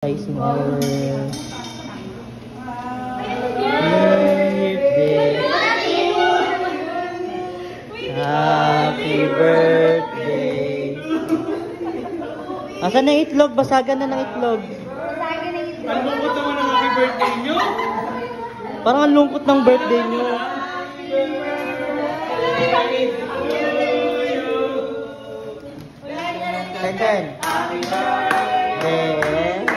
Guys, birthday. Happy birthday. Asan na itlog? Basagan na ng itlog. Ang lungkot naman ng happy birthday nyo. Parang ang lungkot ng birthday nyo. Second. Happy birthday.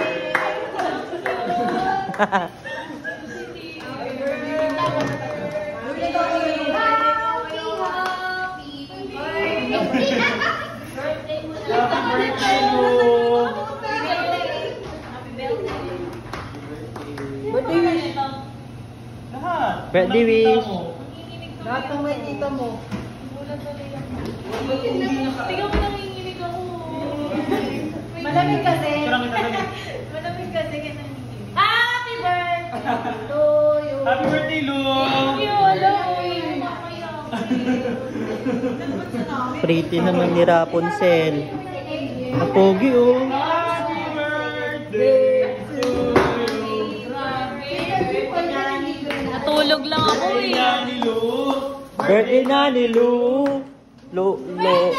Birthday wish. Lahat ng may kita mo. Tingnan mo nanginginig ako. Malamig kasi. Malamig kasi kaya nanginginig. Happy birthday to you. Happy birthday, Lu! Thank you, Aloy. Pretty naman ni Rapunzel. Ang pogi oh. Happy birthday to you! Natulog lang ako eh. Yan ni Lu! Birthday na ni Lu. Lu. Ngayon!